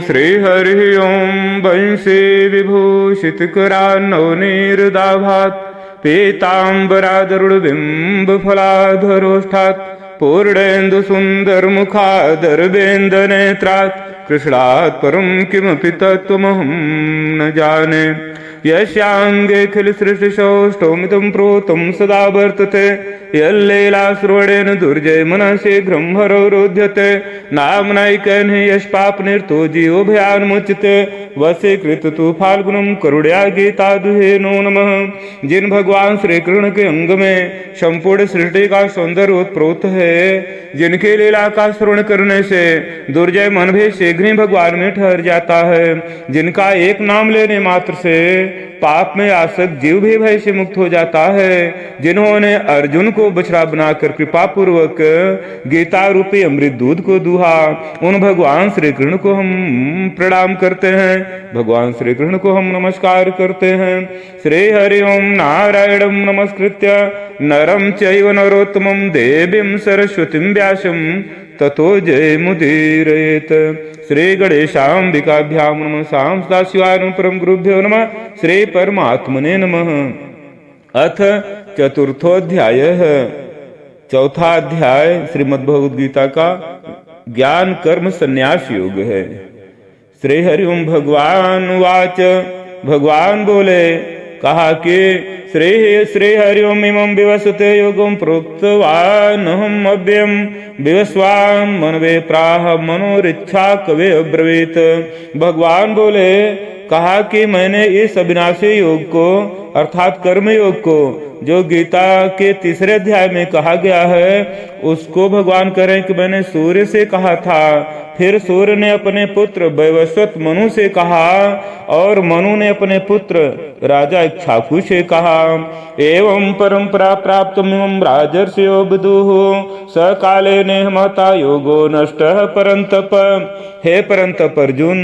श्रीहरि ओं वंशे विभूषितकरान्नवनीरदाभात् पीताम्बरादरुणबिम्बफलाधरोष्ठात् पूर्णेन्दुसुन्दरमुखादरवेन्दनेत्रात् कृष्णात् परं किमपि तत्त्वमहं न जाने। यस्याङ्गेऽखिलसृष्टिसौष्ठवमिदं प्रोतं सदा वर्तते यल्लीलाश्रवणेन दुर्जय मनः शीघ्रं हरोरुध्यते नाम्नैकेन हि यष्पापनिर्तो जीवो भयान्मुच्यते वशीकृत तु फाल्गुनं करुणया गीतादुहे नो नमः। जिन भगवान श्री कृष्ण के अंग में संपूर्ण सृष्टि का सौंदर्य उत्प्रोत है, जिनकी लीला का श्रवण करने से दुर्जय मन भी शीघ्र ही भगवान में ठहर जाता है, जिनका एक नाम लेने मात्र से पाप में आसक्त जीव भी भय से मुक्त हो जाता है, जिन्होंने अर्जुन को बछड़ा बनाकर कृपा पूर्वक गीता रूपी अमृत दूध को दुहा, उन भगवान श्री कृष्ण को हम प्रणाम करते हैं, भगवान श्री कृष्ण को हम नमस्कार करते हैं। श्री हरि ओम नारायणं नमस्कृत्य नरं चैव नरोत्तमं देवीं सरस्वतीं व्यासं ततो जयमुदीरयेत्। श्री गणेशाम्बिकाभ्यां नमः। सदाशिवाय परम गुरुभ्यो नमः। श्री परमात्मने नमः। अथ चतुर्थोऽध्यायः। चौथा अध्याय श्रीमद्भगवद गीता का ज्ञान कर्म संन्यास योग है। श्री हरि ओम भगवान वाच। भगवान बोले, कहा कि श्री हरि ओम इमं विवस्वते योगं प्रोक्तवानहम् अव्ययं विवस्वान् मनवे प्राह मनोरिच्छा कवे अब्रवीत। भगवान बोले, कहा कि मैंने इस अविनाशी योग को अर्थात कर्म योग को जो गीता के तीसरे अध्याय में कहा गया है, उसको भगवान कह रहे हैं कि मैंने सूर्य से कहा था, फिर सूर्य ने अपने पुत्र वैवस्वत मनु से कहा और मनु ने अपने पुत्र राजा इक्ष्वाकु से कहा। एवं परंपरा प्राप्त राजर्षयो विदुः स काले नेहमता योगो नष्ट परंतप। हे परंतप अर्जुन,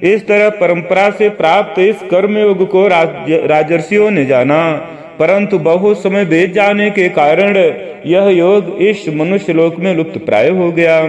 इस तरह परंपरा से प्राप्त इस कर्म योग को राजर्षियों ने जाना, परंतु बहुत समय बीत जाने के कारण यह योग इस मनुष्य लोक में लुप्त प्राय हो गया।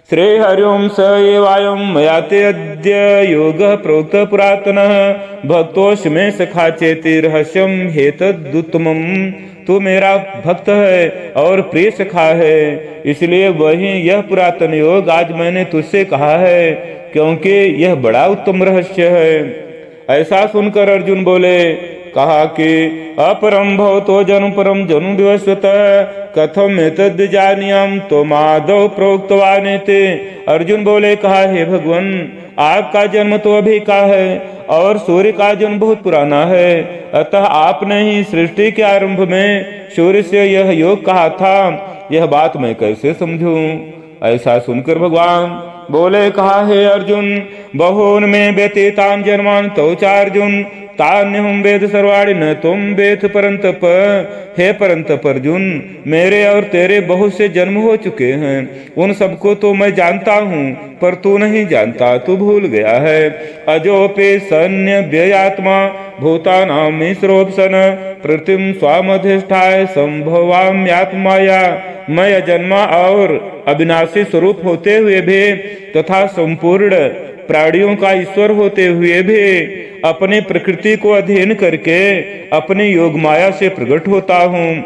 श्री हरि ओम स एवायं मया ते अद्य योगः प्रोक्त पुरातनः भक्तोऽस्मे सखा चेति रहस्यं हेतदुत्तमम्। तू मेरा भक्त है और प्रिय सखा है, इसलिए वही यह पुरातन योग आज मैंने तुझसे कहा है, क्योंकि यह बड़ा उत्तम रहस्य है। ऐसा सुनकर अर्जुन बोले, कहा कि अपरम भवतो जनु परम जनु विवस्वत कथम एतद् जानीयाम त्वमादौ प्रोक्तवानेते। अर्जुन बोले, कहा हे भगवान, आपका जन्म तो अभी का है और सूर्य का जन्म बहुत पुराना है, अतः आपने ही सृष्टि के आरंभ में सूर्य से यह योग कहा था, यह बात मैं कैसे समझूं। ऐसा सुनकर भगवान बोले, कहा हे अर्जुन, बहून् मे व्यतीतान् जन्मान् तौ च अर्जुन तान्यहं वेद सर्वाणि न तुम वेद परंतप। हे परंतप अर्जुन, मेरे और तेरे बहुत से जन्म हो चुके हैं, उन सबको तो मैं जानता हूँ, पर तू नहीं जानता, तू भूल गया है। अजोपे सन्य व्ययात्मा भूतानां मिश्रोपसन प्रतिम स्वामधिष्ठाय संभवाम्यात्माया। मैं अजन्मा और अविनाशी स्वरूप होते हुए भी तथा संपूर्ण प्राणियों का ईश्वर होते हुए भी अपने प्रकृति को अधीन करके अपनी योग माया से प्रकट होता हूँ।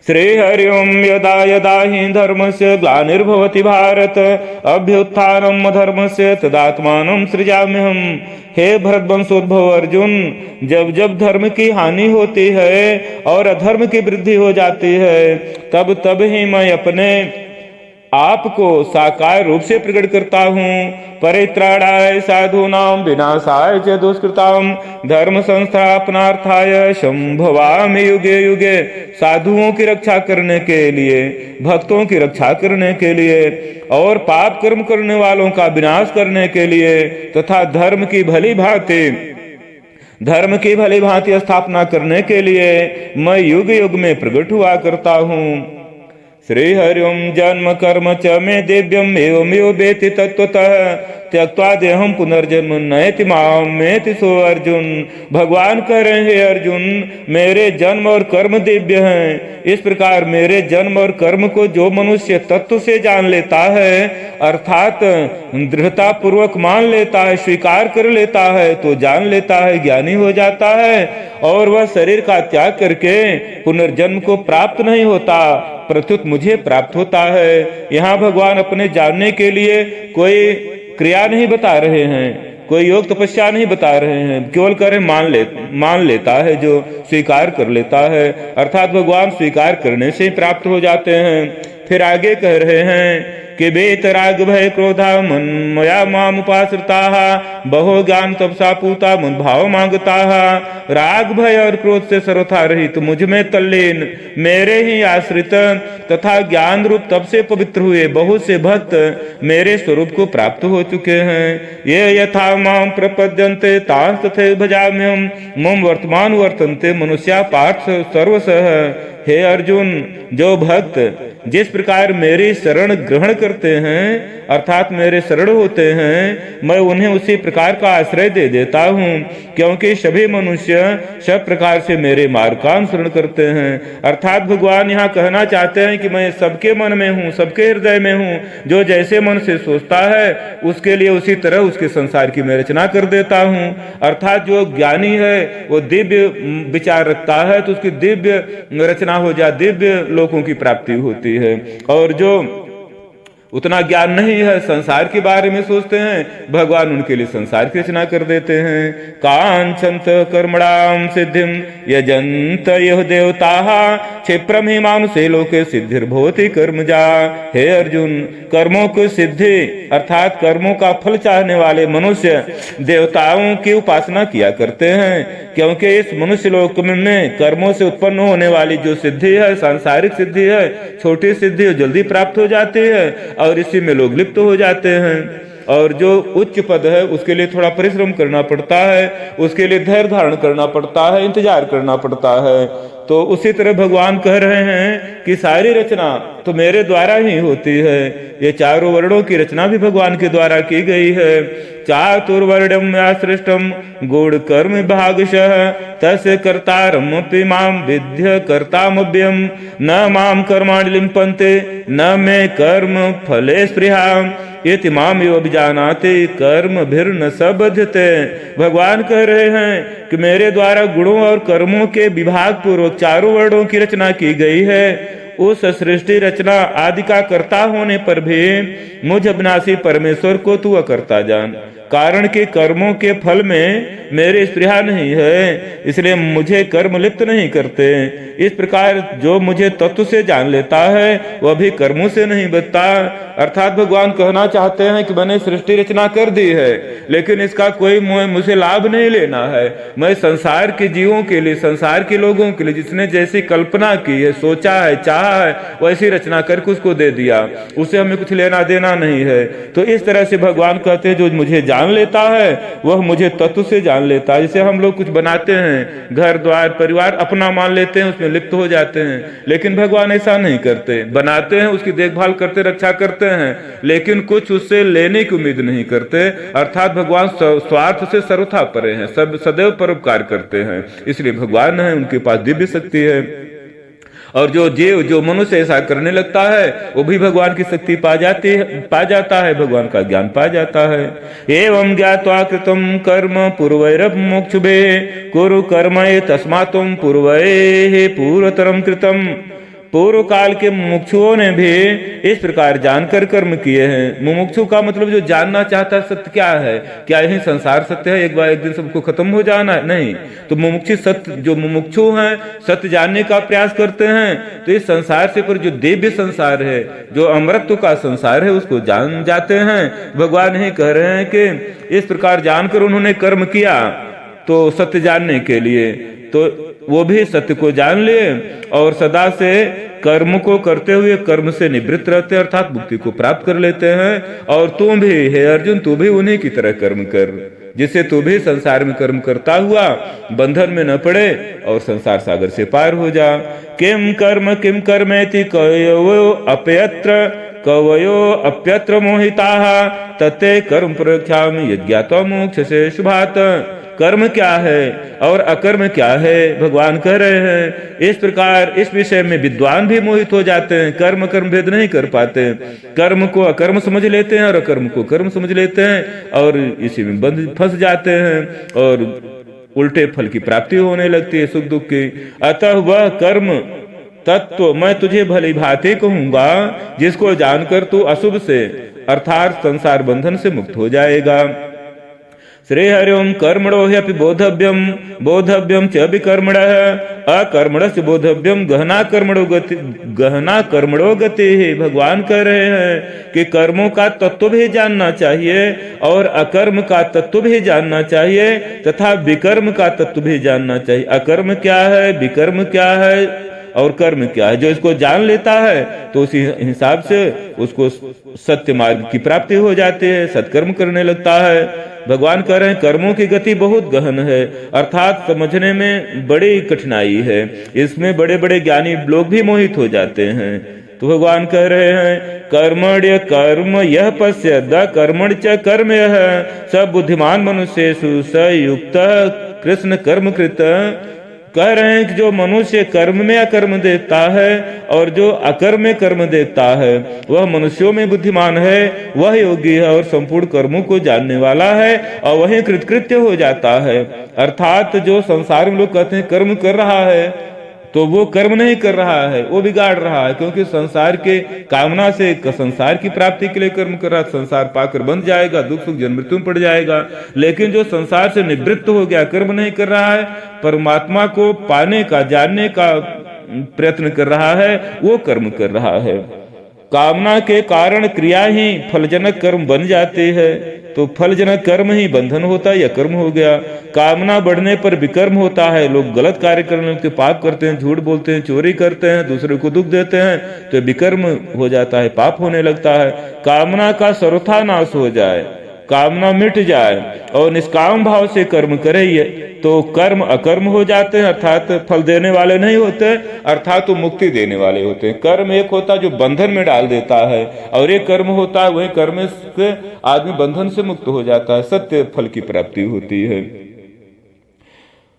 श्री हरि ओम यदा यदा हि धर्मस्य ग्लानिर्भवति भारत अभ्युत्थानम् अधर्मस्य तदात्मानं सृजाम्यहम्। हे भरतवंशोद्भव अर्जुन, जब जब धर्म की हानि होती है और अधर्म की वृद्धि हो जाती है, तब तब ही मैं अपने आपको साकार रूप से प्रकट करता हूँ। परित्राणाय साधूनां विनाशाय च दुष्कृतां धर्म संस्थापनार्थाय संभवामि युगे युगे। साधुओं की रक्षा करने के लिए, भक्तों की रक्षा करने के लिए और पाप कर्म करने वालों का विनाश करने के लिए तथा धर्म की भली भांति स्थापना करने के लिए मैं युग युग में प्रकट हुआ करता हूँ। श्री हरि ओम जन्म कर्म च मे दिव्यम एवमेव वेति तत्वतः त्यक्त्वा देहम पुनर्जन्म नयति मामेति सो अर्जुन। भगवान कह रहे हैं अर्जुन, मेरे जन्म और कर्म दिव्य हैं। इस प्रकार मेरे जन्म और कर्म को जो मनुष्य तत्व से जान लेता है, अर्थात दृढ़ता पूर्वक मान लेता है, स्वीकार कर लेता है, तो जान लेता है, ज्ञानी हो जाता है, और वह शरीर का त्याग करके पुनर्जन्म को प्राप्त नहीं होता, प्रत्युत मुझे प्राप्त होता है। यहाँ भगवान अपने जानने के लिए कोई क्रिया नहीं बता रहे हैं, कोई योग तपस्या नहीं बता रहे हैं, केवल कह रहे मान लेता है, जो स्वीकार कर लेता है, अर्थात भगवान स्वीकार करने से ही प्राप्त हो जाते हैं। फिर आगे कह रहे हैं कि बेतराग भय क्रोधा मन मया माम उपाश्रिता बहो ज्ञान तपसा पूता मन भाव मांगता। राग भय और क्रोध से सर्वथा रहित, तो मुझ में तल्लीन, मेरे ही आश्रित तथा ज्ञान रूप तप से पवित्र हुए बहुत से भक्त मेरे स्वरूप को प्राप्त हो चुके हैं। ये यथा माम प्रपद्यन्ते तांस तथे भजाम्यहम् मम वर्तमान वर्तन्ते मनुष्या पार्थ सर्वशः। हे अर्जुन, जो भक्त जिस प्रकार मेरी शरण ग्रहण करते हैं, अर्थात मेरे शरण होते हैं, मैं उन्हें उसी प्रकार का आश्रय दे देता हूँ, क्योंकि सभी मनुष्य सब प्रकार से मेरे मार्ग का अनुसरण करते हैं। अर्थात भगवान यहाँ कहना चाहते हैं कि मैं सबके मन में हूँ, सबके हृदय में हूँ, जो जैसे मन से सोचता है उसके लिए उसी तरह उसके संसार की मैं रचना कर देता हूँ। अर्थात जो ज्ञानी है वो दिव्य विचार रखता है तो उसकी दिव्य रचना हो जाए, दिव्य लोकों की प्राप्ति होती है। और जो उतना ज्ञान नहीं है, संसार के बारे में सोचते हैं, भगवान उनके लिए संसार की रचना कर देते हैं। कांचंत कर्मणाम सिद्धिम यजंत यह देवता क्षिप्रम ही मानुषे लोके सिद्धिर्भवति कर्मजा। हे अर्जुन, कर्मों की सिद्धि अर्थात कर्मों का फल चाहने वाले मनुष्य देवताओं की उपासना किया करते हैं, क्योंकि इस मनुष्य लोक में कर्मों से उत्पन्न होने वाली जो सिद्धि है, सांसारिक सिद्धि है, छोटी सिद्धि है, जल्दी प्राप्त हो जाती है और इसी में लोग लिप्त हो जाते हैं। और जो उच्च पद है उसके लिए थोड़ा परिश्रम करना पड़ता है, उसके लिए धैर्य धारण करना पड़ता है, इंतजार करना पड़ता है। तो उसी तरह भगवान कह रहे हैं कि सारी रचना तो मेरे द्वारा ही होती है। ये चारों वर्णों की रचना भी भगवान के द्वारा की गई है। चातुर्वर्ण्यम या सृष्टम गुण कर्म भागशः तस्य कर्तारमपि माम विद्य कर्तामभ्यम न माम कर्माणि लिम्पन्ते न मे कर्म फले स्पृहाम इति माम एव अभिजानाति कर्म भिर्न सबध्यते। भगवान कह रहे हैं कि मेरे द्वारा गुणों और कर्मों के विभाग पूर्वक चारों वर्णों की रचना की गई है। उस सृष्टि रचना आदि का कर्ता होने पर भी मुझ अविनाशी परमेश्वर को तू अकर्ता जान, कारण के कर्मों के फल में मेरी स्पृहा नहीं है, इसलिए मुझे कर्म लिप्त नहीं करते। इस प्रकार जो मुझे तत्व से जान लेता है वह भी कर्मों से नहीं बचता। अर्थात भगवान कहना चाहते हैं कि मैंने सृष्टि रचना कर दी है, लेकिन इसका कोई मुझे लाभ नहीं लेना है। मैं संसार के जीवों के लिए, संसार के लोगों के लिए जिसने जैसी कल्पना की है, सोचा है, चाहा है, वैसी रचना करके उसको दे दिया, उससे हमें कुछ लेना देना नहीं है। तो इस तरह से भगवान कहते हैं जो मुझे जान लेता है वह मुझे तत्व से जान लेता है। जैसे हम लोग कुछ बनाते हैं, घर द्वार परिवार अपना मान लेते हैं, उसमें लिप्त हो जाते हैं, लेकिन भगवान ऐसा नहीं करते। बनाते हैं, उसकी देखभाल करते, रक्षा करते हैं, लेकिन कुछ उससे लेने की उम्मीद नहीं करते। अर्थात भगवान स्वार्थ से सर्वथा परे हैं, सब सदैव परोपकार करते हैं, इसलिए भगवान है, उनके पास दिव्य शक्ति है। और जो जीव, जो मनुष्य ऐसा करने लगता है वो भी भगवान की शक्ति पा जाता है, भगवान का ज्ञान पा जाता है। एवं ज्ञात्वा कृतं कर्म पूर्वैरप मोक्षुभे कुरु कर्म तस्मात्म पूर्वैः पूर्वतरम कृतम। पूर्व काल के मुमुक्षुओं ने भी इस प्रकार जानकर कर्म किए हैं। मुमुक्षु का मतलब जो जानना चाहता है सत्य क्या है, क्या यही संसार सत्य है, एक बार एक दिन सबको खत्म हो जाना है, नहीं। तो मुमुक्षु सत्य, जो मुमुक्षु हैं सत्य जानने का प्रयास करते हैं, तो इस संसार से पर जो दिव्य संसार है, जो अमृतत्व का संसार है, उसको जान जाते हैं। भगवान ही कह रहे हैं कि इस प्रकार जानकर उन्होंने कर्म किया तो सत्य जानने के लिए, तो वो भी सत्य को जान लिए और सदा से कर्म को करते हुए कर्म से निवृत्त रहते, अर्थात मुक्ति को प्राप्त कर लेते हैं। और तुम भी, हे अर्जुन, तू भी उन्हीं की तरह कर्म कर, जिससे तू भी संसार में कर्म करता हुआ बंधन में न पड़े और संसार सागर से पार हो जा। किम कर्मेति कयो अपयत्र कवयो अप्यत्र मोहिताः तत्ते कर्म प्रख्यामि यज्ञात्वा मोक्ष से शुभात। कर्म क्या है और अकर्म क्या है भगवान कह रहे हैं। इस प्रकार इस विषय में विद्वान भी मोहित हो जाते हैं, कर्म कर्म भेद नहीं कर पाते, कर्म को अकर्म समझ लेते हैं और अकर्म को कर्म समझ लेते हैं और इसी में बंध फंस जाते हैं और उल्टे फल की प्राप्ति होने लगती है, सुख दुख की। अतः वह कर्म तत्व मैं तुझे भली भांति कहूंगा जिसको जानकर तू अशुभ से अर्थात संसार बंधन से मुक्त हो जाएगा। श्री हरिओम कर्मणो ह्यपि बोधव्यम बोधव्यम च विकर्मणः अकर्मणस्य बोधव्यम गहना कर्मणो गति है। भगवान कह रहे हैं कि कर्मों का तत्व भी जानना चाहिए और अकर्म का तत्व भी जानना चाहिए तथा विकर्म का तत्व भी जानना चाहिए। अकर्म क्या है, विकर्म क्या है और कर्म क्या है, जो इसको जान लेता है तो उसी हिसाब से उसको सत्य मार्ग की प्राप्ति हो जाती है, सत्कर्म करने लगता है। भगवान कह रहे हैं कर्मों की गति बहुत गहन है, अर्थात समझने में बड़ी कठिनाई है, इसमें बड़े बड़े ज्ञानी लोग भी मोहित हो जाते हैं। तो भगवान कह रहे हैं कर्मण्य कर्म यह पश्य द कर्मण च कर्म यह सब बुद्धिमान मनुष्येषु स युक्त कृष्ण कर्म कृत। कह रहे हैं कि जो मनुष्य कर्म में अकर्म देखता है और जो अकर्म में कर्म देखता है वह मनुष्यों में बुद्धिमान है, वह योगी है और संपूर्ण कर्मों को जानने वाला है और वही कृतकृत्य हो जाता है। अर्थात जो संसार में लोग कहते हैं कर्म कर रहा है तो वो कर्म नहीं कर रहा है, वो बिगाड़ रहा है, क्योंकि संसार के कामना से संसार की प्राप्ति के लिए कर्म कर रहा है, संसार पाकर बंध जाएगा, दुख सुख जन्म मृत्यु में पड़ जाएगा। लेकिन जो संसार से निवृत्त हो गया, कर्म नहीं कर रहा है, परमात्मा को पाने का जानने का प्रयत्न कर रहा है, वो कर्म कर रहा है। कामना के कारण क्रिया ही फलजनक कर्म बन जाती है, तो फलजनक कर्म ही बंधन होता है या कर्म हो गया। कामना बढ़ने पर विकर्म होता है, लोग गलत कार्य करने लगते, पाप करते हैं, झूठ बोलते हैं, चोरी करते हैं, दूसरे को दुख देते हैं, तो विकर्म हो जाता है, पाप होने लगता है। कामना का सर्वथा नाश हो जाए, कामना मिट जाए और निष्काम भाव से कर्म करे तो कर्म अकर्म हो जाते हैं, अर्थात फल देने वाले नहीं होते, अर्थात वो मुक्ति देने वाले होते हैं। कर्म एक होता है जो बंधन में डाल देता है और एक कर्म होता है वही कर्म से आदमी बंधन से मुक्त हो जाता है, सत्य फल की प्राप्ति होती है।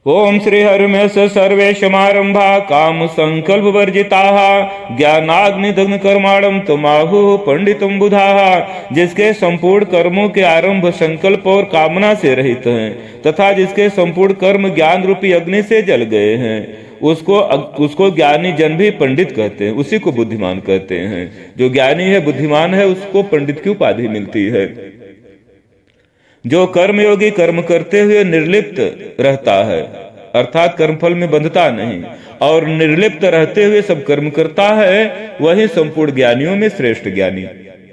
ओम श्री हरिमेश सर्वे समारंभा काम संकल्प वर्जिता ज्ञानाग्नि दग्न कर्माणम तमाहु पंडितम बुधा। जिसके संपूर्ण कर्मों के आरंभ संकल्प और कामना से रहित हैं तथा जिसके संपूर्ण कर्म ज्ञान रूपी अग्नि से जल गए हैं उसको ज्ञानी जन भी पंडित कहते हैं, उसी को बुद्धिमान कहते हैं। जो ज्ञानी है बुद्धिमान है उसको पंडित की उपाधि मिलती है। जो कर्मयोगी कर्म करते हुए निर्लिप्त रहता है अर्थात कर्मफल में बंधता नहीं और निर्लिप्त रहते हुए सब कर्म करता है, वही संपूर्ण ज्ञानियों में श्रेष्ठ ज्ञानी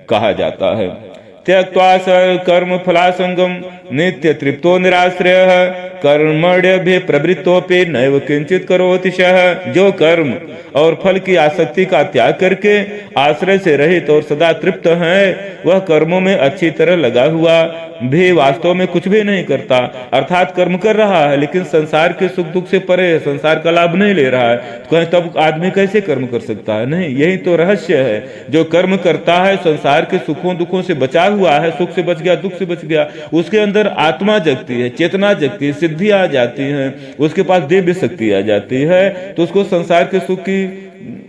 कहा जाता है। त्यक्त्वा कर्म फलासंगम नित्य तृप्तो निराश्रयः कर्मण्यभि प्रवृत्तोपि नैव किंचित करोति सः। जो कर्म और फल की आसक्ति का त्याग करके आश्रय से रहित और सदा तृप्त है वह कर्मों में अच्छी तरह लगा हुआ भी वास्तव में कुछ भी नहीं करता, अर्थात कर्म कर रहा है लेकिन संसार के सुख दुख से परे है, संसार का लाभ नहीं ले रहा है। तो कहें तब आदमी कैसे कर्म कर सकता है? नहीं, यही तो रहस्य है। जो कर्म करता है संसार के सुखों दुखों से बचा हुआ है, सुख से बच गया, दुख से बच गया, उसके अंदर आत्मा जगती है, चेतना जगती है, सिद्धि आ जाती है, उसके पास दिव्य शक्ति आ जाती है, तो उसको संसार के सुख की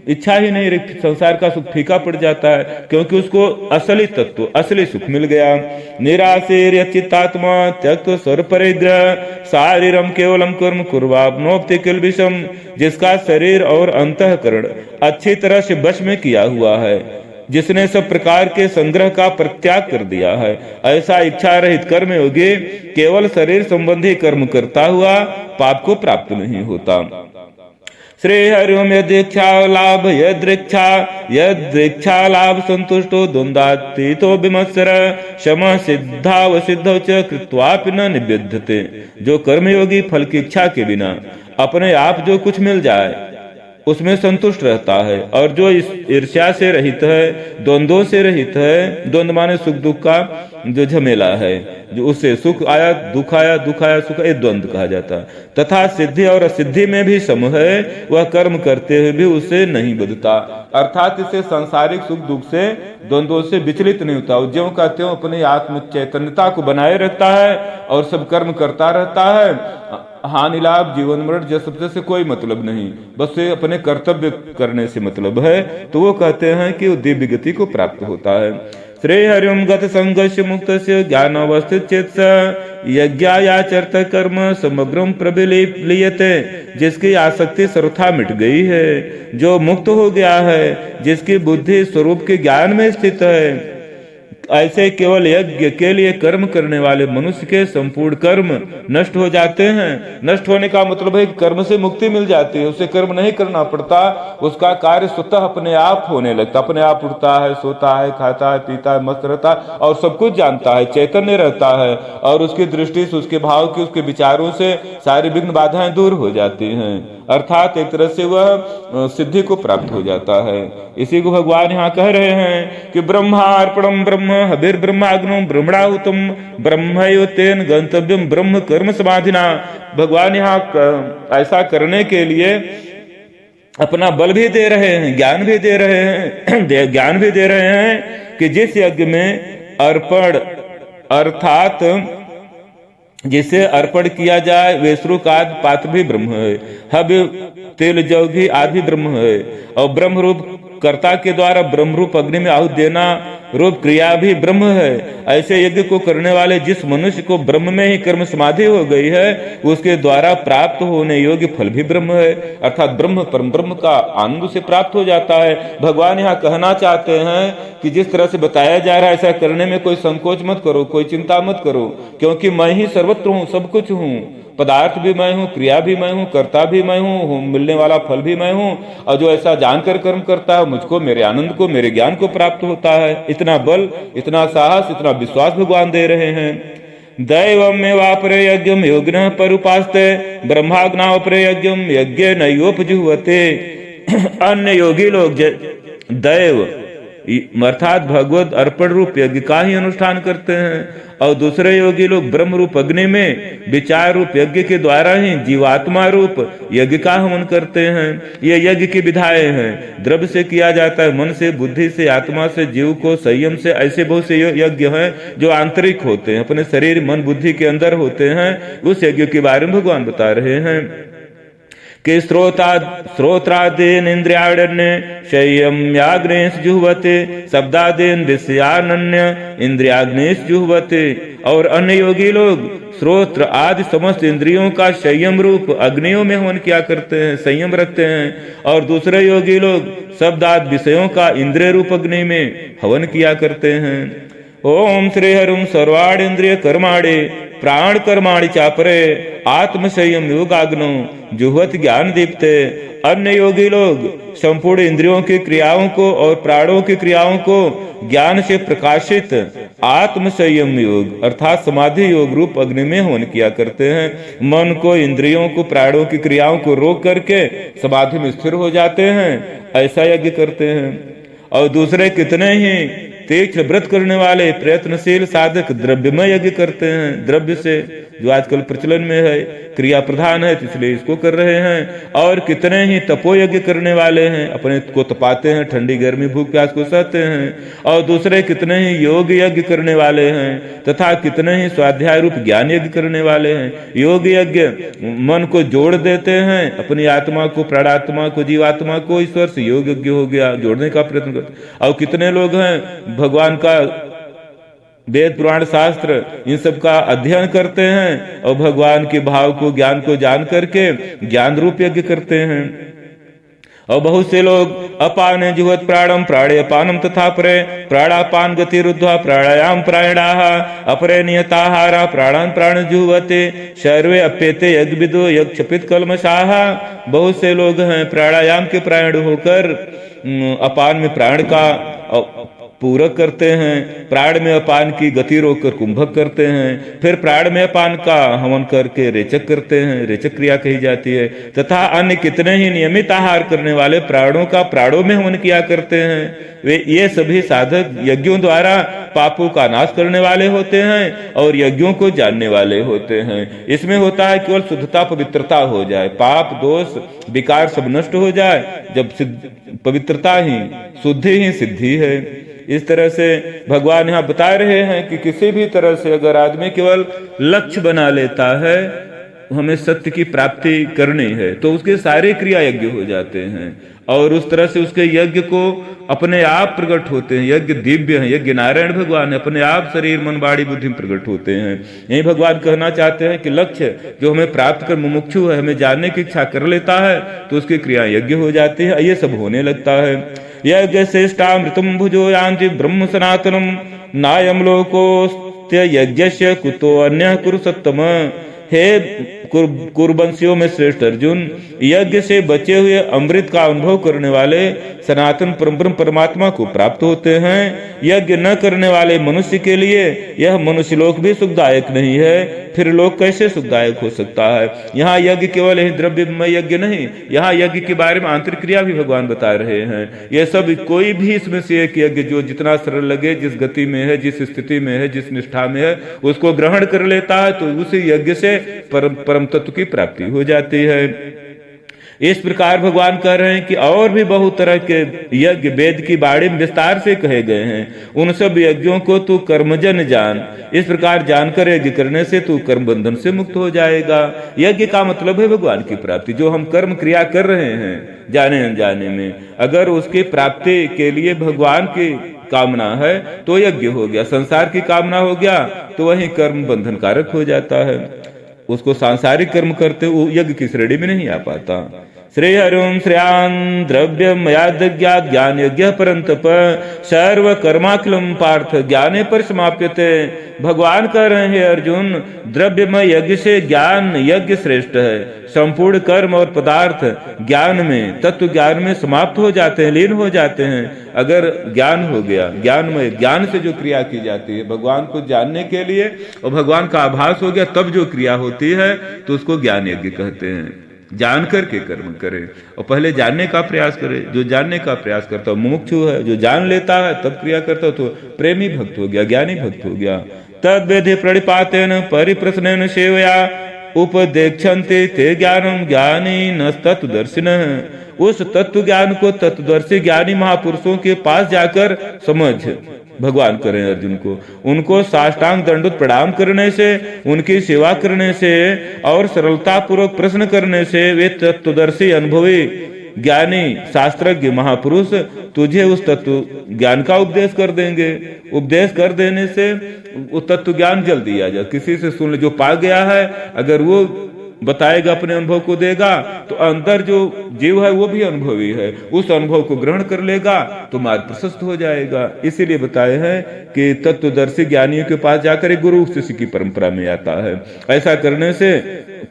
इच्छा ही नहीं रखती, संसार का सुख फीका पड़ जाता है क्योंकि उसको असली तत्व असली सुख मिल गया। निराशीर चित्तात्मा त्यक्त स्वर परिग्रह शारीरम केवलम कर्म कुर्वाप्नोप्ति किल विषम। जिसका शरीर और अंतःकरण अच्छी तरह से वश में किया हुआ है, जिसने सब प्रकार के संग्रह का परित्याग कर दिया है, ऐसा इच्छा रहित कर्मयोगी केवल शरीर संबंधी कर्म करता हुआ पाप को प्राप्त नहीं होता। श्री हरिओम यदीक्षा लाभ यदृक्षा लाभ संतुष्टो द्वंद्वातीतो विमत्सर शम सिद्धावसिद्धौ च कृत्वापि न निबध्यते। जो कर्मयोगी फल की इच्छा के बिना अपने आप जो कुछ मिल जाए उसमें संतुष्ट रहता है। और जो इस ईर्ष्या से रहित है, द्वंद्वों से रहित है, द्वंद्व माने सुख दुख का जो झमेला है, जो उससे सुख आया दुख आया, दुख आया सुख, ये द्वंद्व कहा जाता है। तथा सिद्धि और असिद्धि में भी सम है, वह कर्म करते हुए भी उससे नहीं बदता, अर्थात इससे सांसारिक सुख दुख से द्वंद्वों से विचलित नहीं होता। ज्यों का त्यों अपनी आत्म चैतन्यता को बनाए रखता है और सब कर्म करता रहता है। हानि लाभ जीवन मरण जैसे शब्द से कोई मतलब नहीं, बस ये अपने कर्तव्य करने से मतलब है। तो वो कहते हैं कि वो दिव्य गति को प्राप्त होता है। श्रेय हरिम गत संघर्ष मुक्त से ज्ञान अवस्थित चेत यज्ञाचरत कर्म समग्रम प्रबिलीयते, जिसकी आसक्ति सर्वथा मिट गई है, जो मुक्त हो गया है, जिसकी बुद्धि स्वरूप के ज्ञान में स्थित है, ऐसे केवल यज्ञ के लिए कर्म करने वाले मनुष्य के संपूर्ण कर्म नष्ट हो जाते हैं। नष्ट होने का मतलब है कि कर्म से मुक्ति मिल जाती है, उसे कर्म नहीं करना पड़ता, उसका कार्य स्वतः अपने आप होने लगता, अपने आप उठता है, सोता है, खाता है, पीता है, मस्त रहता है और सब कुछ जानता है, चैतन्य रहता है। और उसकी दृष्टि से, उसके भाव की, उसके विचारों से सारी विघ्न बाधाएं दूर हो जाती हैं, अर्थात एक तरह से वह सिद्धि को प्राप्त हो जाता है। इसी को भगवान यहाँ कह रहे हैं कि ब्रह्मार्पणम ब्रह्म हबिर ब्रह्माग्नो ब्रह्मणाहुतम ब्रह्मयोतेन गंतव्यम ब्रह्म कर्म समाधिना। भगवान यहाँ ऐसा करने के लिए अपना बल भी दे रहे हैं, ज्ञान भी दे रहे हैं, ज्ञान भी दे रहे हैं कि जिस यज्ञ में अर्पण अर्थात जिसे अर्पण किया जाए वे श्रुक आदि पात्र भी ब्रह्म है, हब तेल जौ घी आदि ब्रह्म है, और ब्रह्म रूप कर्ता के द्वारा ब्रह्म रूप अग्नि में आहुति देना रूप क्रिया भी ब्रह्म है। ऐसे यज्ञ को करने वाले जिस मनुष्य को ब्रह्म में ही कर्म समाधि हो गई है, उसके द्वारा प्राप्त होने योग्य फल भी ब्रह्म है, अर्थात ब्रह्म परम ब्रह्म का आनंद से प्राप्त हो जाता है। भगवान यहाँ कहना चाहते हैं कि जिस तरह से बताया जा रहा है ऐसा करने में कोई संकोच मत करो, कोई चिंता मत करो, क्योंकि मैं ही सर्वत्र हूँ, सब कुछ हूँ, पदार्थ भी मैं हूँ, क्रिया भी मैं हूँ, कर्ता भी मैं हूँ, मिलने वाला फल भी मैं हूँ। और जो ऐसा जानकर कर्म करता है मुझको, मेरे आनंद को, मेरे ज्ञान को प्राप्त होता है। इतना बल, इतना साहस, इतना विश्वास भगवान दे रहे हैं। दैवम में वापरे यज्ञम योगिन पर उपास्ते ब्रह्माग्नाव पर यज्ञम यज्ञ नयोपजुहते। अन्य योगी लोग दैव अर्थात भगवत अर्पण रूप यज्ञ का ही अनुष्ठान करते हैं, और दूसरे योगी लोग ब्रह्म रूप अग्नि में विचार रूप यज्ञ के द्वारा ही जीवात्मा रूप यज्ञ का हवन करते हैं। ये यज्ञ की विधाएं हैं, द्रव्य से किया जाता है, मन से, बुद्धि से, आत्मा से, जीव को, संयम से। ऐसे बहुत से यज्ञ हैं जो आंतरिक होते हैं, अपने शरीर मन बुद्धि के अंदर होते हैं। उस यज्ञ के बारे में भगवान बता रहे हैं कि श्रोत्रादीन इंद्रियाण्य संयम्याग्नेश जुह्वते शब्दादीन विषयान्य इंद्रियाग्नेश जुह्वते। और अन्य योगी लोग श्रोत्र आदि समस्त इंद्रियों का संयम रूप अग्नियों में हवन किया करते हैं, संयम रखते हैं। और दूसरे योगी लोग शब्द आदि विषयों का इंद्रिय रूप अग्नि में हवन किया करते हैं। ओम श्री हरुम सर्वाण इंद्रिय कर्माणि प्राण कर्माणि चापरे आत्म संयम योगाग्नो जुहत ज्ञान दीप्ते। अन्य योगी लोग संपूर्ण इंद्रियों की क्रियाओं को और प्राणों की क्रियाओं को ज्ञान से प्रकाशित आत्म संयम योग अर्थात समाधि योग रूप अग्नि में हवन किया करते हैं। मन को, इंद्रियों को, प्राणों की क्रियाओं को रोक करके समाधि में स्थिर हो जाते हैं, ऐसा यज्ञ करते हैं। और दूसरे कितने ही तीक्ष्ण व्रत करने वाले प्रयत्नशील साधक द्रव्यमय यज्ञ करते हैं, द्रव्य से, जो आजकल प्रचलन में है, क्रिया प्रधान है इसलिए इसको कर रहे हैं। और कितने ही तपो यज्ञ करने वाले हैं, अपने को तपाते हैं, ठंडी गर्मी भूख प्यास को सहते हैं। और दूसरे कितने ही योग यज्ञ करने वाले हैं, तथा कितने ही स्वाध्याय रूप ज्ञान यज्ञ करने वाले हैं। योग यज्ञ मन को जोड़ देते हैं, अपनी आत्मा को, प्राणात्मा को, जीवात्मा को ईश्वर से योग यज्ञ हो गया, जोड़ने का प्रयत्न करते। और कितने लोग हैं भगवान का वेद पुराण शास्त्र इन सब का अध्ययन करते हैं और भगवान के भाव को, ज्ञान को जान करके ज्ञान रूप यज्ञ करते हैं। और बहुत से लोग अपान जुहत प्राणम प्राणे अपानम तथा परे प्राणापान गति रुद्धा प्राणायाम प्राणाः अपरे नियताहारा प्राणान प्राण जुहवते सर्वे अप्येते यज्ञ विदो यज्ञ क्षपित कलमशाः। बहुत से लोग हैं प्राणायाम के प्राण होकर अपान में प्राण का पूरक करते हैं, प्राण में अपान की गति रोककर कुंभक करते हैं, फिर प्राण में अपान का हवन करके रेचक करते हैं, रेचक क्रिया कही जाती है, तथा अन्य कितने ही नियमित आहार करने वाले प्राणों का प्राणों में हवन किया करते हैं। वे ये सभी साधक यज्ञों द्वारा पापों का नाश करने वाले होते हैं और यज्ञों को जानने वाले होते हैं। इसमें होता है केवल शुद्धता पवित्रता हो जाए, पाप दोष विकार सब नष्ट हो जाए, जब पवित्रता ही शुद्धि ही सिद्धि है। इस तरह से भगवान यहाँ बता रहे हैं कि किसी भी तरह से अगर आदमी केवल लक्ष्य बना लेता है हमें सत्य की प्राप्ति करनी है तो उसके सारे क्रिया यज्ञ हो जाते हैं और उस तरह से उसके यज्ञ को अपने आप प्रकट होते हैं। यज्ञ दिव्य है, यज्ञ नारायण भगवान है, अपने आप शरीर मन वाणी बुद्धि में प्रकट होते हैं। यही भगवान कहना चाहते हैं कि लक्ष्य जो हमें प्राप्त कर मुमुक्षु है, हमें जानने की इच्छा कर लेता है तो उसकी क्रिया यज्ञ हो जाती है, ये सब होने लगता है। यज्ञ श्रेष्ठामृतम भुजो यान्ति ब्रह्म सनातनम नायम लोकोस्त्य यज्ञस्य कुतो अन्यः कुरु सत्तम। हे कुरुवंशियों में श्रेष्ठ अर्जुन, यज्ञ से बचे हुए अमृत का अनुभव करने वाले सनातन परम परमात्मा को प्राप्त होते हैं। यज्ञ न करने वाले मनुष्य के लिए यह मनुष्य लोक भी सुखदायक नहीं है, फिर लोक कैसे सुखदायक हो सकता है। यहाँ यज्ञ केवल यही द्रव्यमय यज्ञ नहीं, यहाँ यज्ञ के बारे में आंतरिक क्रिया भी भगवान बता रहे हैं। यह सब कोई भी इसमें से एक यज्ञ जो जितना सरल लगे, जिस गति में है, जिस स्थिति में है, जिस निष्ठा में है, उसको ग्रहण कर लेता है तो उसी यज्ञ से परम तत्व की प्राप्ति हो जाती है। इस प्रकार भगवान कह रहे हैं कि और भी बहुत तरह के यज्ञ वेद की बाणी में विस्तार से कहे गए हैं। उन सब यज्ञों को तू कर्मजन जान, इस प्रकार जानकर यज्ञ करने से तू कर्म बंधन से मुक्त हो जाएगा। यज्ञ का मतलब है भगवान की प्राप्ति। जो हम कर्म क्रिया कर रहे हैं जाने अनजाने में, अगर उसकी प्राप्ति के लिए भगवान की कामना है तो यज्ञ हो गया, संसार की कामना हो गया तो वही कर्म बंधन कारक हो जाता है। उसको सांसारिक कर्म करते वो यज्ञ की श्रेणी में नहीं आ पाता। श्रेय हरिम श्रेयान द्रव्य मयाद्ञा ज्ञान यज्ञ परंतप सर्व कर्माखिलम पार्थ ज्ञाने पर समाप्यते। भगवान कह रहे हैं अर्जुन, द्रव्यमय यज्ञ से ज्ञान यज्ञ श्रेष्ठ है। संपूर्ण कर्म और पदार्थ ज्ञान में, तत्व ज्ञान में समाप्त हो जाते हैं, लीन हो जाते हैं। अगर ज्ञान हो गया, ज्ञानमय ज्ञान से जो क्रिया की जाती है भगवान को जानने के लिए और भगवान का आभास हो गया तब जो क्रिया होती है तो उसको ज्ञान यज्ञ कहते हैं। जान करके कर्म करे और पहले जानने का प्रयास करे। जो जानने का प्रयास करता है मुमुक्षु है, जो जान लेता है तब क्रिया करता तो प्रेमी भक्त हो गया, ज्ञानी भक्त हो गया। तद विधि प्रणिपातेन परिप्रश्नेन सेवया उपदेक्षन्ते ते ज्ञानम ज्ञानी न तत्वदर्शिनः। उस तत्व ज्ञान को तत्वदर्शी ज्ञानी महापुरुषों के पास जाकर समझ। भगवान करें अर्जुन को, उनको साष्टांग दंडोत प्रणाम करने से, उनकी सेवा करने से और सरलता पूर्वक प्रश्न करने से वे तत्वदर्शी अनुभवी ज्ञानी शास्त्रज्ञ महापुरुष तुझे उस तत्व ज्ञान का उपदेश कर देंगे। उपदेश कर देने से वो तत्व ज्ञान जल्दी आ जाए। किसी से सुन ले, जो पा गया है अगर वो बताएगा, अपने अनुभव को देगा तो अंदर जो जीव है वो भी अनुभवी है, उस अनुभव को ग्रहण कर लेगा तो मार्ग प्रशस्त हो जाएगा। इसीलिए बताए हैं कि तत्वदर्शी ज्ञानियों के पास जाकर एक गुरु शिष्य की परंपरा में आता है। ऐसा करने से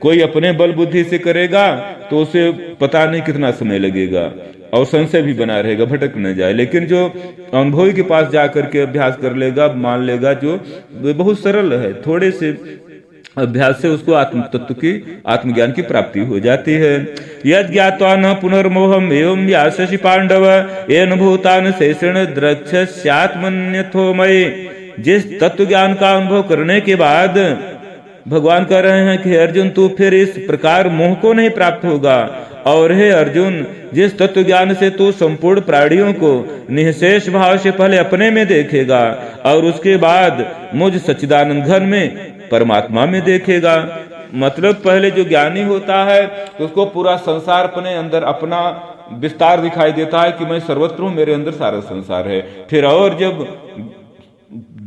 कोई अपने बल बुद्धि से करेगा तो उसे पता नहीं कितना समय लगेगा और संशय भी बना रहेगा, भटक न जाए। लेकिन जो अनुभवी के पास जाकर के अभ्यास कर लेगा, मान लेगा, जो बहुत सरल है, थोड़े से अभ्यास से उसको आत्म तत्व की आत्मज्ञान की प्राप्ति हो जाती है। यद ज्ञात्वा न पुनर्मोहम एवं याससि पांडव येन भूतान शेषेण द्रक्ष्यात्मन्यथो मयि। जिस तत्व ज्ञान का अनुभव करने के बाद भगवान कह रहे हैं कि अर्जुन तू फिर इस प्रकार मोह को नहीं प्राप्त होगा। और हे अर्जुन, जिस तत्व ज्ञान से तू संपूर्ण प्राणियों को निःशेष भाव से पहले अपने में देखेगा और उसके बाद मुझ सच्चिदानंद घन में परमात्मा में देखेगा। मतलब पहले जो ज्ञानी होता है तो उसको पूरा संसार अपने अंदर अपना विस्तार दिखाई देता है कि मैं सर्वत्र हूं, मेरे अंदर सारा संसार है। फिर और जब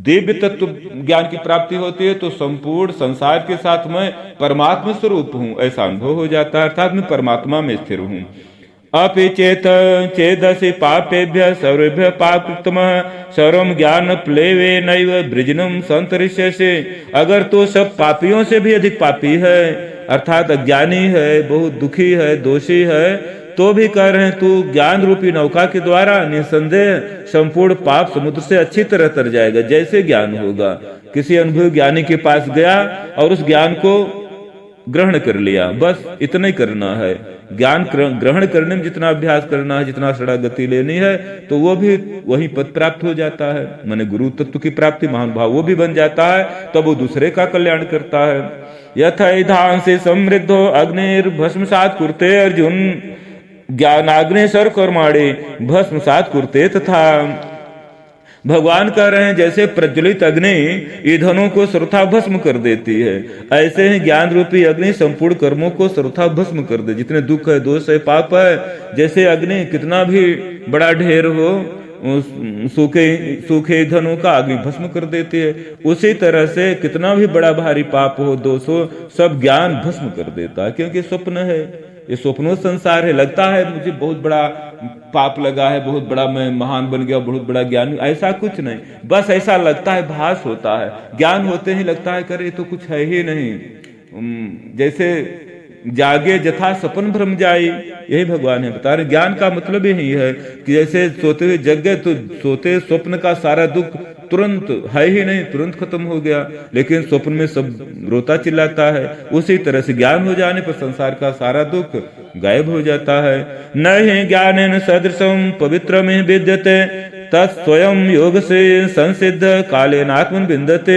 दिव्य तत्व ज्ञान की प्राप्ति होती है तो संपूर्ण संसार के साथ मैं परमात्मा स्वरूप हूं, ऐसा अनुभव हो जाता है, अर्थात मैं परमात्मा में स्थिर हूं। अपि चेत चेदसि पापेभ्य सर्वेभ्य पापकृतमः सर्वं ज्ञान प्लेवे नैव वृजनम संतरिष्यसि। अगर तो सब पापियों से भी अधिक पापी है, अर्थात अज्ञानी है, बहुत दुखी है, दोषी है, तो भी कह रहे हैं तू ज्ञान रूपी नौका के द्वारा निसंदेह संपूर्ण पाप समुद्र से अच्छी तरह तर जाएगा। जैसे ज्ञान होगा, किसी अनुभवी ज्ञानी के पास गया और उस ज्ञान को ग्रहण कर लिया, बस इतना ही करना है। ज्ञान ग्रहण करने में जितना अभ्यास करना है, जितना शरणागति लेनी है, तो वो भी वही पद प्राप्त हो जाता है। माने गुरु तत्व की प्राप्ति, महान भाव वो भी बन जाता है, तब वो दूसरे का कल्याण करता है। यथैधान से समृद्धो अग्निर्भस्मसात् कुरुते अर्जुन, ज्ञानाग्नि सर कर्माणि भस्मसात् कुरुते तथा। भगवान कह रहे हैं जैसे प्रज्वलित अग्नि ईंधनों को सर्वथा भस्म कर देती है, ऐसे ही ज्ञान रूपी अग्नि संपूर्ण कर्मों को सर्वथा भस्म कर दे। जितने दुख है, दोष है, पाप है, जैसे अग्नि कितना भी बड़ा ढेर हो, सूखे ईंधनों का अग्नि भस्म कर देती है, उसी तरह से कितना भी बड़ा भारी पाप हो, दोष हो, सब ज्ञान भस्म कर देता है। क्योंकि स्वप्न है, ये स्वप्नो संसार है। लगता है मुझे बहुत बड़ा पाप लगा है, बहुत बड़ा मैं महान बन गया, बहुत बड़ा ज्ञान, ऐसा कुछ नहीं, बस ऐसा लगता है, भास होता है। ज्ञान होते ही लगता है करे तो कुछ है ही नहीं। जैसे जागे जथा सपन भ्रम जाई, यही भगवान है बता रहे। ज्ञान का मतलब यही है कि जैसे सोते हुए जग गए तो सोते स्वप्न का सारा दुख तुरंत है ही नहीं, तुरंत खत्म हो गया, लेकिन स्वप्न में सब रोता चिल्लाता है। उसी तरह से ज्ञान हो जाने पर संसार का सारा दुख गायब हो जाता है। न ही ज्ञानेन सदृशम पवित्र में विद्यते तत्स्वयं योग से संसिद्ध कालेन आत्मन बिंदते।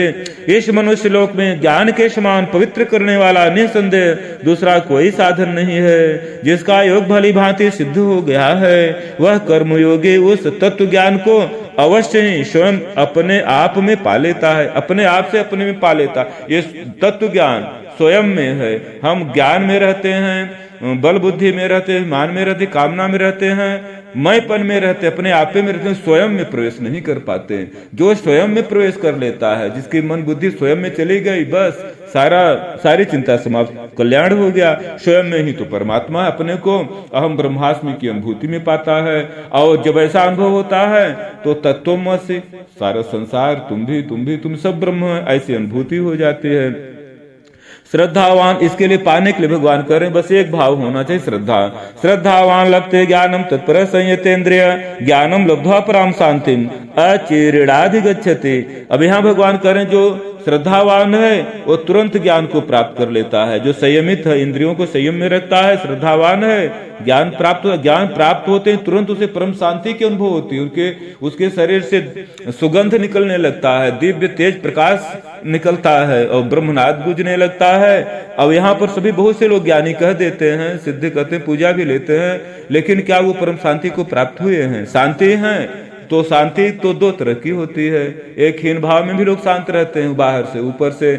इस मनुष्य लोक में ज्ञान के समान पवित्र करने वाला निसंदेह दूसरा कोई साधन नहीं है। जिसका योग भली भांति सिद्ध हो गया है, वह कर्मयोगी उस तत्व ज्ञान को अवश्य ही स्वयं अपने आप में पा लेता है, अपने आप से अपने में पा लेता है। ये तत्व ज्ञान स्वयं में है। हम ज्ञान में रहते हैं, बल बुद्धि में रहते हैं, मान में रहते, कामना में रहते हैं, मैंपन में रहते, अपने आप में रहते हैं, स्वयं में प्रवेश नहीं कर पाते। जो स्वयं में प्रवेश कर लेता है, जिसकी मन बुद्धि स्वयं में चली गई, बस सारी चिंता समाप्त, कल्याण हो गया। स्वयं में ही तो परमात्मा अपने को अहम ब्रह्मास्मि की अनुभूति में पाता है। और जब ऐसा अनुभव होता है तो तत्वमसि, सारा संसार तुम सब ब्रह्म है, ऐसी अनुभूति हो जाती है। श्रद्धावान, इसके लिए पाने के लिए भगवान कर रहे हैं, बस एक भाव होना चाहिए, श्रद्धा। श्रद्धावान लभते ज्ञानम तत्पर संयतेन्द्रिय ज्ञानम लब्ध्वा पराम शांतिम अचिरेणाधिगच्छति। अब यहाँ भगवान कर रहे हैं जो श्रद्धावान है वो तुरंत ज्ञान को प्राप्त कर लेता है। जो संयमित है, इंद्रियों को संयम में रखता है, श्रद्धावान है, ज्ञान प्राप्त होते हैं, तुरंत उसे परम शांति की अनुभव होती है। उसके शरीर से सुगंध निकलने लगता है, दिव्य तेज प्रकाश निकलता है और ब्रह्मनाद गूंजने लगता है। अब यहाँ पर सभी बहुत से लोग ज्ञानी कह देते हैं, सिद्ध करते हैं, पूजा भी लेते हैं, लेकिन क्या वो परम शांति को प्राप्त हुए हैं? शांति है तो शांति तो दो तरह की होती है। एक हीन भाव में भी लोग शांत रहते हैं बाहर से, ऊपर से,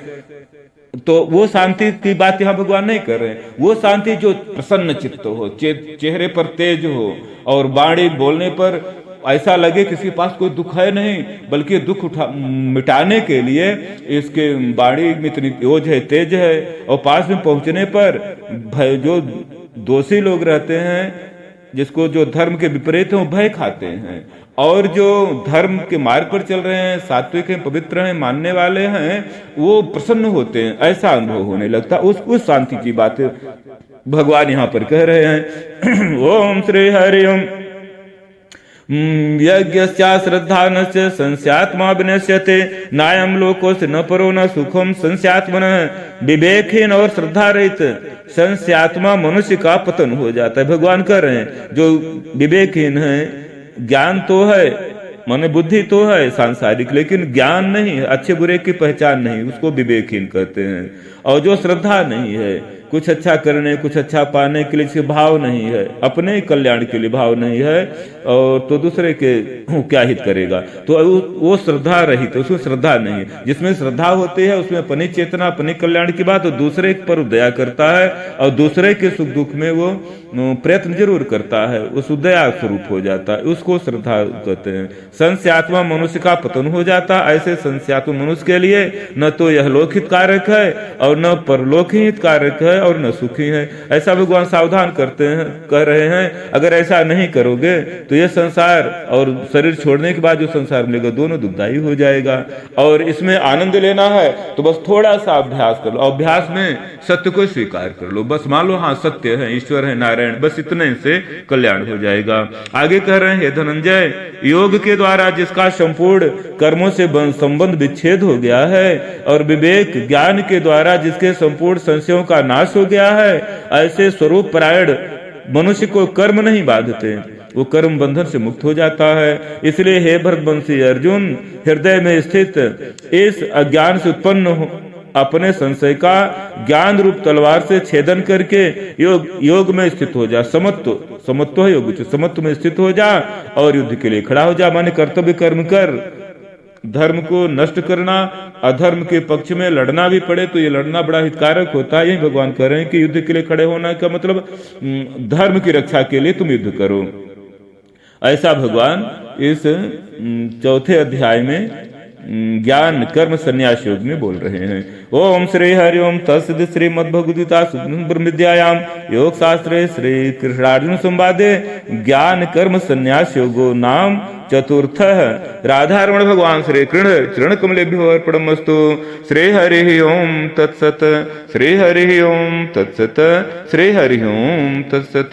तो वो शांति की बात यहाँ भगवान नहीं कर रहे हैं। वो शांति जो प्रसन्न चित्त हो, चेहरे पर तेज हो और वाणी बोलने पर ऐसा लगे किसी के पास कोई दुख है नहीं, बल्कि दुख मिटाने के लिए इसके वाणी में इतनी ओज है, तेज है। और पास में पहुंचने पर जो दोषी लोग रहते हैं, जिसको जो धर्म के विपरीत है, वो भय खाते हैं। और जो धर्म के मार्ग पर चल रहे हैं, सात्विक हैं, पवित्र हैं, मानने वाले हैं, वो प्रसन्न होते हैं, ऐसा अनुभव होने लगता। उस शांति की बात भगवान यहाँ पर कह रहे हैं। ओम श्री हरि ओम। यज्ञस्या श्रद्धानस्य संस्यात्मा विनश्यते नायम लोकोस्य न परो न सुखम संस्यात्मनः। विवेकहीन और श्रद्धा रहित संस्यात्मा मनुष्य का पतन हो जाता है। भगवान कह रहे हैं जो विवेकहीन है, ज्ञान तो है, माने बुद्धि तो है सांसारिक, लेकिन ज्ञान नहीं है, अच्छे बुरे की पहचान नहीं, उसको विवेकहीन कहते हैं। और जो श्रद्धा नहीं है, कुछ अच्छा करने, कुछ अच्छा पाने के लिए भाव नहीं है, अपने कल्याण के लिए भाव नहीं है, और तो दूसरे के क्या हित करेगा, तो वो श्रद्धा रहित, उसमें श्रद्धा नहीं। जिसमें श्रद्धा होती है उसमें अपनी चेतना, अपने कल्याण की बात, तो दूसरे पर दया करता है और दूसरे के सुख दुख में वो प्रयत्न जरूर करता है, उस दया स्वरूप हो जाता है, उसको श्रद्धा कहते हैं। संस्यात्मा मनुष्य का पतन हो जाता। ऐसे संस्यात्मा मनुष्य के लिए न तो यह लोक हितकारक है और न परलोक हितकारक है और न सुखी है। ऐसा भगवान सावधान करते हैं, कह रहे हैं। अगर ऐसा नहीं करोगे तो यह संसार और शरीर छोड़ने के बाद जो संसार मिलेगा दोनों दुखदायी हो जाएगा। और इसमें आनंद लेना है तो बस थोड़ा सा अभ्यास कर लो। अभ्यास में सत्य को स्वीकार कर लो, बस मान लो हाँ सत्य है, ईश्वर है, नारायण, बस इतने से कल्याण हो जाएगा। आगे कह रहे हैं, धनंजय, योग के द्वारा जिसका संपूर्ण कर्मों से संबंध विच्छेद हो गया है और विवेक ज्ञान के द्वारा जिसके संपूर्ण संशयों का नाश हो गया है, ऐसे स्वरूप परायण मनुष्य को कर्म नहीं बांधते, वो कर्म बंधन से मुक्त हो जाता है। इसलिए हे भरतवंशी अर्जुन, हृदय में स्थित इस अज्ञान से उत्पन्न अपने संशय का ज्ञान रूप तलवार से छेदन करके योग में स्थित हो जा। समत्व है योग, समत्व में स्थित हो जा और युद्ध के लिए खड़ा हो जा। माने कर्तव्य कर्म कर, धर्म को नष्ट करना, अधर्म के पक्ष में लड़ना भी पड़े तो ये लड़ना बड़ा हितकारक होता है। यही भगवान कह रहे हैं कि युद्ध के लिए खड़े होना का मतलब धर्म की रक्षा के लिए तुम युद्ध करो। ऐसा भगवान इस चौथे अध्याय में ज्ञान कर्म संन्यास योग में बोल रहे हैं। ओम श्री हरि ओम तत्सदिति श्रीमद्भगवद्गीता ब्रह्मविद्यायाम योग शास्त्रे श्री कृष्णार्जुन संवादे ज्ञान कर्म संन्यास योगो नाम चतुर्थ। राधारमण भगवान श्री कृष्ण चरण कमलेभ्यो अर्पणमस्तु। श्री हरि ओम तत्सत, श्री हरि ओम तत्सत, श्री हरि ओम तत्सत।